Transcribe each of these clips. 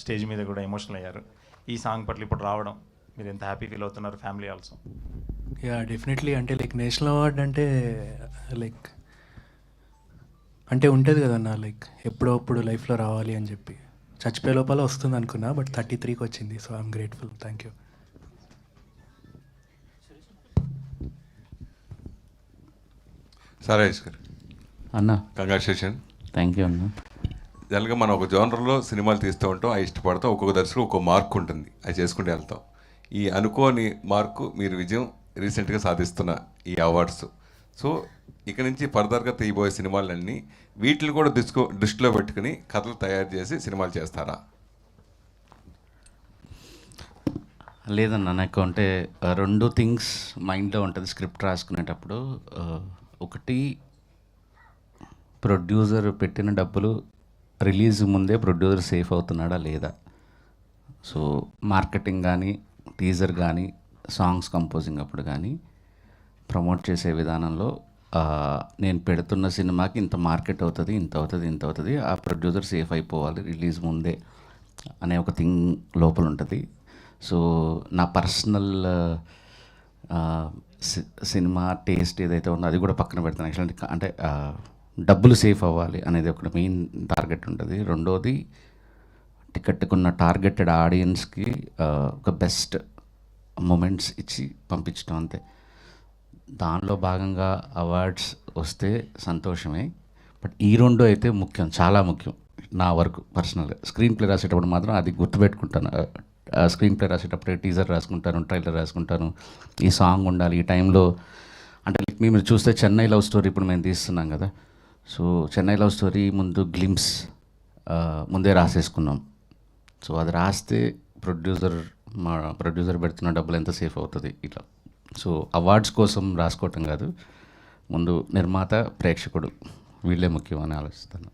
Stage మీద కూడా emotional అయ్యారు. ఈ సాంగ్ పట్ల ఇప్పుడు రావడం మీరు ఎంత హ్యాపీ ఫీల్ అవుతున్నారు, ఫ్యామిలీ ఆల్సో? Yeah definitely. అంటే లైక్ నేషనల్ అవార్డ్ అంటే లైక్ అంటే ఉంటుంది కదన్న, లైక్ ఎప్పుడో అప్పుడు లైఫ్లో రావాలి అని చెప్పి చచ్చిపోయే లోపల వస్తుంది అనుకున్నా, బట్ 33కి వచ్చింది. So I'm grateful. Thank you. సరేష్ గారు అన్న కంగ్రాచులేషన్. థ్యాంక్ యూ అన్న. జనరల్గా మనం ఒక జోనర్లో సినిమాలు తీస్తూ ఉంటాం, అవి ఇష్టపడతాం. ఒక్కొక్క దర్శకుడు ఒక్కొక్క మార్క్ ఉంటుంది, అది చేసుకుంటూ వెళ్తాం. ఈ అనుకోని మార్కు మీరు విజయం రీసెంట్గా సాధిస్తున్న ఈ అవార్డ్స్. సో ఇక నుంచి ఫర్దర్గా తీయబోయే సినిమాలన్నీ వీటిని కూడా దృష్టిలో పెట్టుకుని కథలు తయారు చేసి సినిమాలు చేస్తారా? లేదన్న, నాకు అంటే రెండు థింగ్స్ మైండ్లో ఉంటుంది స్క్రిప్ట్ రాసుకునేటప్పుడు. ఒకటి, ప్రొడ్యూసర్ పెట్టిన డబ్బులు రిలీజ్ ముందే ప్రొడ్యూసర్ సేఫ్ అవుతున్నాడా లేదా. సో మార్కెటింగ్ కానీ, టీజర్ కానీ, సాంగ్స్ కంపోజింగ్ అప్పుడు కానీ, ప్రమోట్ చేసే విధానంలో నేను పెడుతున్న సినిమాకి ఇంత మార్కెట్ అవుతుంది, ఇంత అవుతుంది, ఇంత అవుతుంది, ఆ ప్రొడ్యూసర్ సేఫ్ అయిపోవాలి రిలీజ్ ముందే అనే ఒక థింగ్ లోపల ఉంటుంది. సో నా పర్సనల్ సినిమా టేస్ట్ ఏదైతే ఉందో అది కూడా పక్కన పెడతాను. యాక్చువల్లీ అంటే డబ్బులు సేఫ్ అవ్వాలి అనేది ఒక మెయిన్ టార్గెట్ ఉంటుంది. రెండోది, టికెట్కున్న టార్గెటెడ్ ఆడియన్స్కి ఒక బెస్ట్ మూమెంట్స్ ఇచ్చి పంపించడం, అంతే. దానిలో భాగంగా అవార్డ్స్ వస్తే సంతోషమే, బట్ ఈ రెండు అయితే ముఖ్యం, చాలా ముఖ్యం నా వరకు పర్సనల్గా. స్క్రీన్ ప్లే రాసేటప్పుడు మాత్రం అది గుర్తుపెట్టుకుంటాను. స్క్రీన్ ప్లే రాసేటప్పుడు టీజర్ రాసుకుంటాను, ట్రైలర్ రాసుకుంటాను, ఈ సాంగ్ ఉండాలి ఈ టైంలో. అంటే మీరు చూస్తే చెన్నై లవ్ స్టోరీ ఇప్పుడు మేము తీస్తున్నాం కదా. సో చెన్నై లవ్ స్టోరీ ముందు గ్లిమ్స్ ముందే రాసేసుకున్నాం. సో అది రాస్తే మా ప్రొడ్యూసర్ పెడుతున్న డబ్బులు ఎంత సేఫ్ అవుతుంది ఇట్లా. సో అవార్డ్స్ కోసం రాసుకోవటం కాదు, ముందు నిర్మాత, ప్రేక్షకుడు వీళ్ళే ముఖ్యం అని ఆలోచిస్తాను.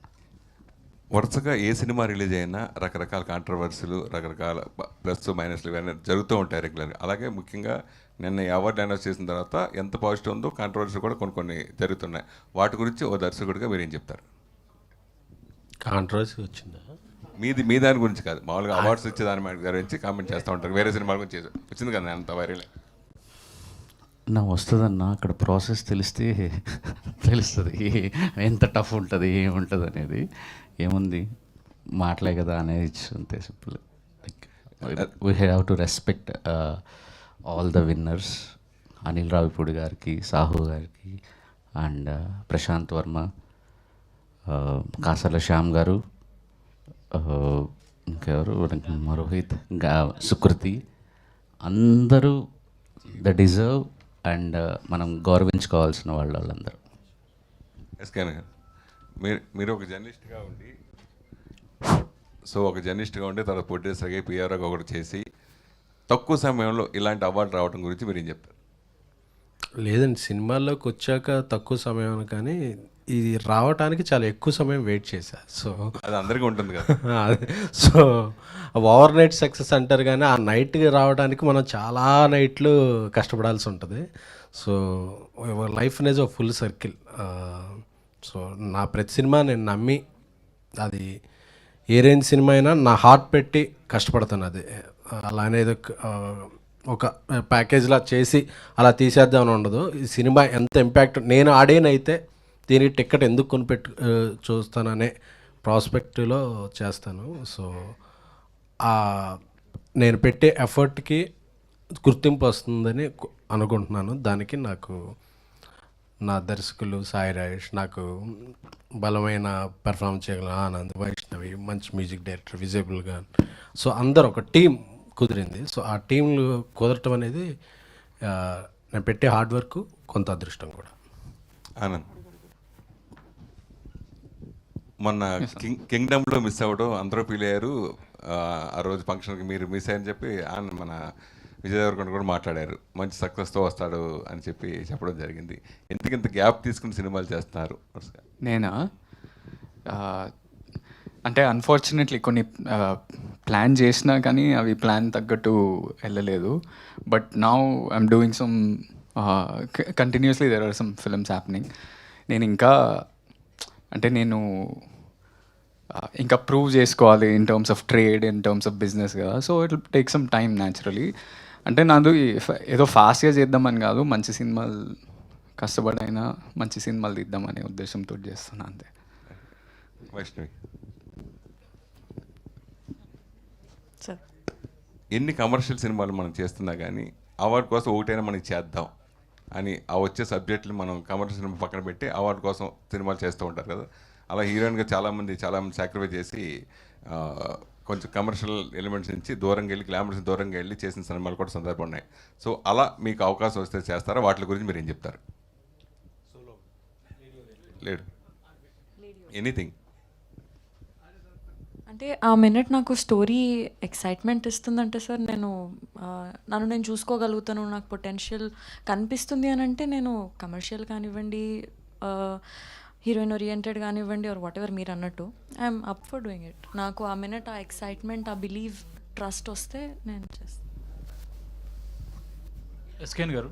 వరుసగా ఏ సినిమా రిలీజ్ అయినా రకరకాల కాంట్రవర్సీలు, రకరకాల ప్లస్ మైనస్లు ఇవన్నీ జరుగుతూ ఉంటాయి రెగ్యులర్గా. అలాగే ముఖ్యంగా నిన్న ఈ అవార్డు అనౌన్స్ చేసిన తర్వాత ఎంత పాజిటివ్ ఉందో కాంట్రవర్సీ కూడా కొన్ని జరుగుతున్నాయి. వాటి గురించి ఓ దర్శకుడిగా మీరు ఏం చెప్తారు? కాంట్రవర్సీ వచ్చిందా? మీ దాని గురించి కాదు, మామూలుగా అవార్డ్స్ వచ్చే దాని గురించి కామెంట్ చేస్తూ ఉంటారు. వేరే సినిమాల గురించి వచ్చింది కదా అంత వైరల్. నా వస్తుందన్న, అక్కడ ప్రాసెస్ తెలిస్తే తెలుస్తుంది ఎంత టఫ్ ఉంటుంది, ఏముంటుంది అనేది. ఏముంది, మాటలే కదా అనేది అంతే, simple. Like we have to respect all the winners. Anil Ravipudi గారికి, సాహు గారికి, అండ్ ప్రశాంత్ వర్మ, కాసర్ల శ్యామ్ గారు, ఇంకెవరు, రోహిత్, సుకృతి, అందరూ ద డిజర్వ్ అండ్ మనం గౌరవించుకోవాల్సిన వాళ్ళందరూ. ఎస్కేన్ గారు, మీరు ఒక జర్నలిస్ట్గా ఉండి, ఒక జర్నలిస్ట్గా ఉండి తర్వాత ప్రొడ్యూసర్గా, పిఆర్ఓగా ఒకటి చేసి తక్కువ సమయంలో ఇలాంటి అవార్డు రావడం గురించి మీరు ఏం చెప్తారు? లేదండి, సినిమాల్లోకి వచ్చాక తక్కువ సమయం కానీ ఇది రావడానికి చాలా ఎక్కువ సమయం వెయిట్ చేశా. సో అది అందరికీ ఉంటుంది కదా. సో ఓవర్ నైట్ సక్సెస్ అంటారు కానీ ఆ నైట్కి రావడానికి మనం చాలా నైట్లు కష్టపడాల్సి ఉంటుంది. సో లైఫ్ అనేది ఒక ఫుల్ సర్కిల్. సో నా ప్రతి సినిమా నేను నమ్మి, అది ఏ రేంజ్ సినిమా అయినా నా హార్ట్ పెట్టి కష్టపడతాను. అది అలా అనేది ఒక ప్యాకేజ్లా చేసి అలా తీసేద్దామని ఉండదు. ఈ సినిమా ఎంత ఇంపాక్ట్, నేను ఆడేనైతే దీనికి టికెట్ ఎందుకు కొనిపెట్టు చూస్తాననే ప్రాస్పెక్ట్లో చేస్తాను. సో నేను పెట్టే ఎఫర్ట్కి గుర్తింపు వస్తుందని అనుకుంటున్నాను. దానికి నాకు నా దర్శకులు సాయి రాజేష్, నాకు బలమైన పెర్ఫార్మెన్స్ చేయగల ఆనంద్, వైష్ణవి, మంచి మ్యూజిక్ డైరెక్టర్ విజయబుల్ గాన్, సో అందరు ఒక టీం కుదిరింది. సో ఆ టీంలు కుదరటం అనేది నేను పెట్టే హార్డ్ వర్క్, కొంత అదృష్టం కూడా. ఆనంద్, మొన్న కింగ్డమ్లో మిస్ అవ్వడం అందరూ ఫీల్ అయ్యారు. ఆ రోజు ఫంక్షన్కి మీరు మిస్ అయ్యని చెప్పి మన విజయ్ దేవరకొండ కూడా మాట్లాడారు, మంచి సక్సెస్తో వస్తాడు అని చెప్పడం జరిగింది. ఎందుకంత గ్యాప్ తీసుకుని సినిమాలు చేస్తున్నారు? నేనా, అంటే అన్ఫార్చునేట్లీ కొన్ని ప్లాన్ చేసినా కానీ అవి ప్లాన్ తగ్గట్టు వెళ్ళలేదు. But now I'm doing some continuously there are some films happening. నేను ఇంకా అంటే ఇంకా ప్రూవ్ చేసుకోవాలి in terms of trade, in terms of business కదా. So it take some time naturally. అంటే నాది ఏదో ఫాస్ట్గా చేద్దామని కాదు, మంచి సినిమాలు కష్టపడైనా మంచి సినిమాలు తీద్దామనే ఉద్దేశంతో చేస్తున్నా అంతే. వైష్ణవి, సార్ ఎన్ని కమర్షియల్ సినిమాలు మనం చేస్తున్నా కానీ అవార్డు కోసం ఒకటైనా మనకి చేద్దాం అని ఆ వచ్చే సబ్జెక్టులు మనం కమర్షియల్ సినిమా పక్కన పెట్టి అవార్డు కోసం సినిమాలు చేస్తూ ఉంటారు కదా. అలా హీరోయిన్గా చాలామంది సాక్రిఫైస్ చేసి కొంచెం కమర్షియల్ ఎలిమెంట్స్ నుంచి దూరంగా వెళ్ళి, గ్లామర్స్ దూరంగా వెళ్ళి చేసిన సినిమాలు కూడా సందర్భం ఉన్నాయి. సో అలా మీకు అవకాశం వస్తే చేస్తారా? వాటి గురించి మీరు ఏం చెప్తారు? లేడు ఎనీథింగ్ అంటే ఆ మినిట్ నాకు స్టోరీ ఎక్సైట్మెంట్ ఇస్తుందంటే సార్ నన్ను నేను చూసుకోగలుగుతాను, నాకు పొటెన్షియల్ కనిపిస్తుంది అని అంటే నేను కమర్షియల్ కానివ్వండి, హీరోయిన్ ఓరియంటెడ్ కానివ్వండి, ఆర్ వాట్ ఎవర్ మీరు అన్నట్టు I'm up for doing it. నాకు ఆ మినిట్ ఆ ఎక్సైట్మెంట్, ఆ బిలీవ్, ట్రస్ట్ వస్తే నేను చేస్తాను. ఎస్కేన్ గారు,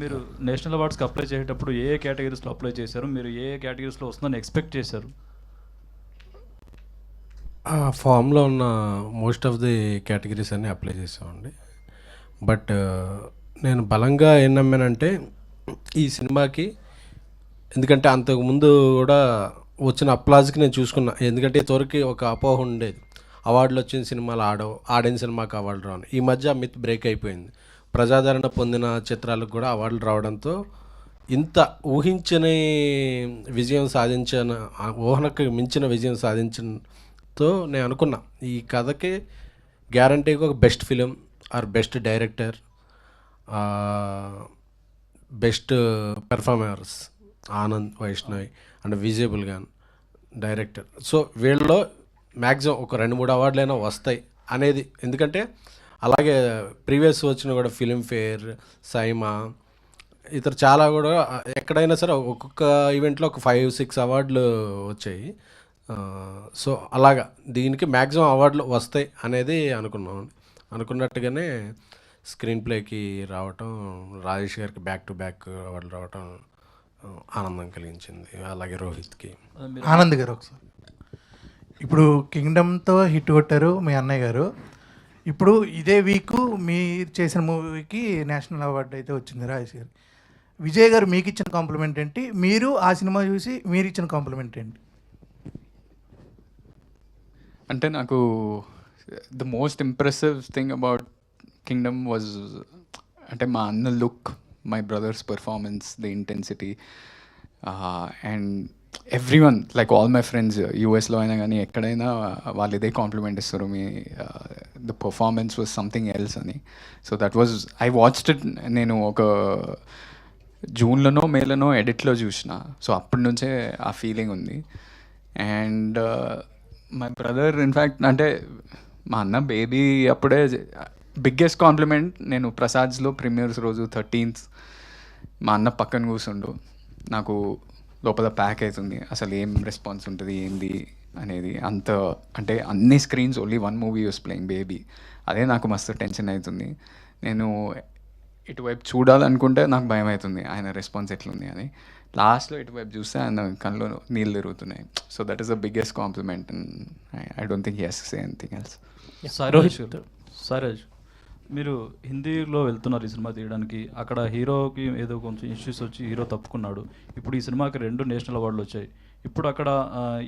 మీరు నేషనల్ అవార్డ్స్కి అప్లై చేసేటప్పుడు ఏ కేటగిరీస్లో అప్లై చేశారు? మీరు ఏ కేటగిరీస్లో వస్తుందని ఎక్స్పెక్ట్ చేశారు? ఆ ఫామ్లో ఉన్న మోస్ట్ ఆఫ్ ది కేటగిరీస్ అన్నీ అప్లై చేసామండి. బట్ నేను బలంగా ఏం నమ్మానంటే ఈ సినిమాకి, ఎందుకంటే అంతకుముందు కూడా వచ్చిన అప్లాజ్కి నేను చూసుకున్నా. ఎందుకంటే ఇంతవరకు ఒక అపోహ ఉండేది, అవార్డులు వచ్చిన సినిమాలు ఆడిన సినిమాకి అవార్డు రాను. ఈ మధ్య మిత్ బ్రేక్ అయిపోయింది. ప్రజాదరణ పొందిన చిత్రాలకు కూడా అవార్డులు రావడంతో ఇంత ఊహించని విజయం సాధించిన, ఊహనకు మించిన విజయం సాధించడంతో నేను అనుకున్నా ఈ కథకి గ్యారంటీగా ఒక best film or best director, best performers Anand, Vaishnavi and విజయబుల్ గాన్ డైరెక్టర్. సో వీళ్ళలో మ్యాక్సిమం ఒక 2-3 అవార్డులైనా వస్తాయి అనేది. ఎందుకంటే అలాగే ప్రీవియస్ వచ్చిన కూడా ఫిలింఫేర్, సైమా, ఇతర చాలా కూడా ఎక్కడైనా సరే ఒక్కొక్క ఈవెంట్లో ఒక 5-6 అవార్డులు వచ్చాయి. సో అలాగా దీనికి మ్యాక్సిమం అవార్డులు వస్తాయి అనేది అనుకున్నాం. అనుకున్నట్టుగానే స్క్రీన్ ప్లేకి రావటం, రాజేష్ గారికి బ్యాక్ టు బ్యాక్ అవార్డులు రావటం ఆనందం కలిగించింది. అలాగే రోహిత్కి. ఆనంద్ గారు, ఒకసారి ఇప్పుడు కింగ్డమ్తో హిట్ కొట్టారు మీ అన్నయ్య గారు. ఇప్పుడు ఇదే వీక్ మీరు చేసిన మూవీకి నేషనల్ అవార్డు అయితే వచ్చింది రాజేష్ గారు. విజయ్ గారు మీకు ఇచ్చిన కాంప్లిమెంట్ ఏంటి? మీరు ఆ సినిమా చూసి మీరు ఇచ్చిన కాంప్లిమెంట్ ఏంటి? అంటే నాకు the most impressive thing about Kingdom was అంటే మా అన్న look, my brother's performance, the intensity, and everyone like all my friends యూఎస్లో అయినా కానీ ఎక్కడైనా వాళ్ళు ఇదే కాంప్లిమెంట్ ఇస్తారు, మీ the performance was something else అని. So that was, I watched it. నేను ఒక జూన్లోనో మేలోనో ఎడిట్లో చూసిన. సో అప్పటి నుంచే ఆ ఫీలింగ్ ఉంది. అండ్ మై బ్రదర్ ఇన్ఫ్యాక్ట్ అంటే మా అన్న బేబీ అప్పుడే బిగ్గెస్ట్ కాంప్లిమెంట్. నేను ప్రసాద్స్లో ప్రీమియర్స్ రోజు 13th మా అన్న పక్కన కూర్చుండు. నాకు లోపల ప్యాక్ అవుతుంది, అసలు ఏం రెస్పాన్స్ ఉంటుంది ఏంది అనేది. అంత అంటే అన్ని screens only 1 movie use playing baby. అదే నాకు మస్తు టెన్షన్ అవుతుంది. నేను ఇటువైపు చూడాలనుకుంటే నాకు భయం అవుతుంది ఆయన రెస్పాన్స్ ఎట్లుంది అని. లాస్ట్లో ఇటువైపు చూస్తే ఆయన కళ్ళు నీళ్ళు తిరుగుతున్నాయి. So that is the biggest compliment. I don't think he has to say anything else. సరేజ్, మీరు హిందీలో వెళ్తున్నారు ఈ సినిమా తీయడానికి. అక్కడ హీరోకి ఏదో కొంచెం ఇష్యూస్ వచ్చి హీరో తప్పుకున్నాడు. ఇప్పుడు ఈ సినిమాకి 2 నేషనల్ అవార్డులు వచ్చాయి. ఇప్పుడు అక్కడ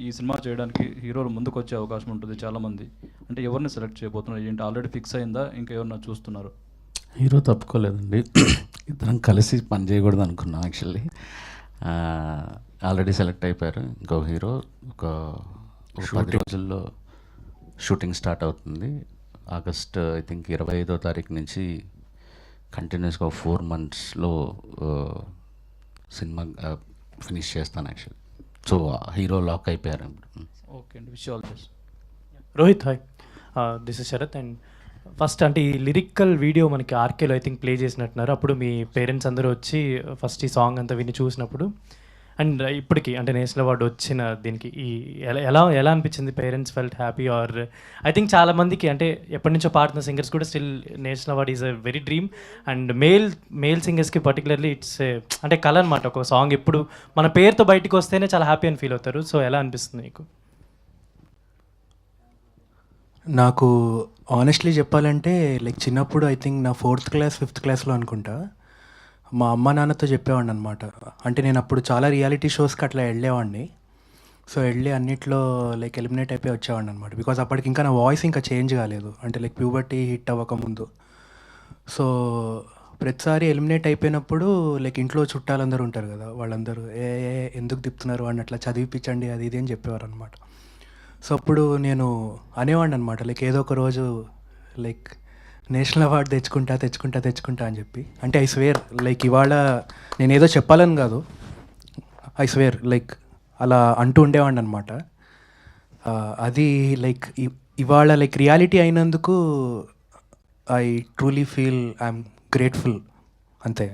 ఈ సినిమా చేయడానికి హీరోలు ముందుకు వచ్చే అవకాశం ఉంటుంది చాలామంది. అంటే ఎవరిని సెలెక్ట్ చేయబోతున్నారు ఏంటి? ఆల్రెడీ ఫిక్స్ అయిందా, ఇంకా ఎవరన్నా చూస్తున్నారు? హీరో తప్పుకోలేదండి, ఇద్దరం కలిసి పని చేయకూడదు అనుకున్నాం యాక్చువల్లీ. ఆల్రెడీ సెలెక్ట్ అయిపోయారు. ఇంకో హీరో ఒక 10 రోజుల్లో షూటింగ్ స్టార్ట్ అవుతుంది. ఆగస్ట్ ఐ థింక్ 25వ తారీఖు నుంచి కంటిన్యూస్గా 4 monthsలో సినిమా ఫినిష్ చేస్తాను యాక్చువల్లీ. సో హీరో లాక్ అయిపోయారు. ఓకే అండి, wish all best. Rohit, hi, this is Sharath. And first అంటే ఈ లిరికల్ వీడియో మనకి ఆర్కేలో ఐ థింక్ ప్లే చేసినట్టున్నారు. అప్పుడు మీ పేరెంట్స్ అందరూ వచ్చి ఫస్ట్ ఈ సాంగ్ అంతా విని చూసినప్పుడు, అండ్ ఇప్పటికి అంటే నేషనల్ అవార్డు వచ్చిన దీనికి ఈ ఎలా అనిపించింది? Parents felt happy or? I think చాలామందికి అంటే ఎప్పటి నుంచో పాడుతున్న సింగర్స్ కూడా still national award is a very dream. And male సింగర్స్కి పర్టికులర్లీ ఇట్స్ అంటే కళ అనమాట. ఒక సాంగ్ ఎప్పుడు మన పేరుతో బయటకు వస్తేనే చాలా హ్యాపీ అని ఫీల్ అవుతారు. సో ఎలా అనిపిస్తుంది మీకు? నాకు ఆనెస్ట్లీ చెప్పాలంటే లైక్ చిన్నప్పుడు ఐ థింక్ నా 4th క్లాస్ 5th క్లాస్లో అనుకుంటా మా అమ్మ నాన్నతో చెప్పేవాడిని అనమాట. అంటే నేను అప్పుడు చాలా రియాలిటీ షోస్కి అట్లా వెళ్ళేవాడిని. సో వెళ్ళి అన్నిట్లో లైక్ ఎలిమినేట్ అయిపోయి వచ్చేవాడిని అనమాట. బికాజ్ అప్పటికి ఇంకా నా వాయిస్ ఇంకా చేంజ్ కాలేదు, అంటే లైక్ ప్యూబర్టీ హిట్ అవ్వకముందు. సో ప్రతిసారి ఎలిమినేట్ అయిపోయినప్పుడు లైక్ ఇంట్లో చుట్టాలందరూ ఉంటారు కదా, వాళ్ళందరూ ఎందుకు తిప్పుతున్నారు అని అట్లా చదివిపించండి అది ఇది అని చెప్పేవారు అనమాట. సో అప్పుడు నేను అనేవాడిని అనమాట లైక్ ఏదో ఒక రోజు లైక్ నేషనల్ అవార్డు తెచ్చుకుంటా అని చెప్పి. అంటే ఐ స్వేర్ లైక్ ఇవాళ నేను ఏదో చెప్పాలని కాదు, ఐ స్వేర్ లైక్ అలా అంటూ ఉండేవాడిని అనమాట. అది లైక్ ఇవాళ లైక్ రియాలిటీ అయినందుకు I truly feel I'm grateful అంతే.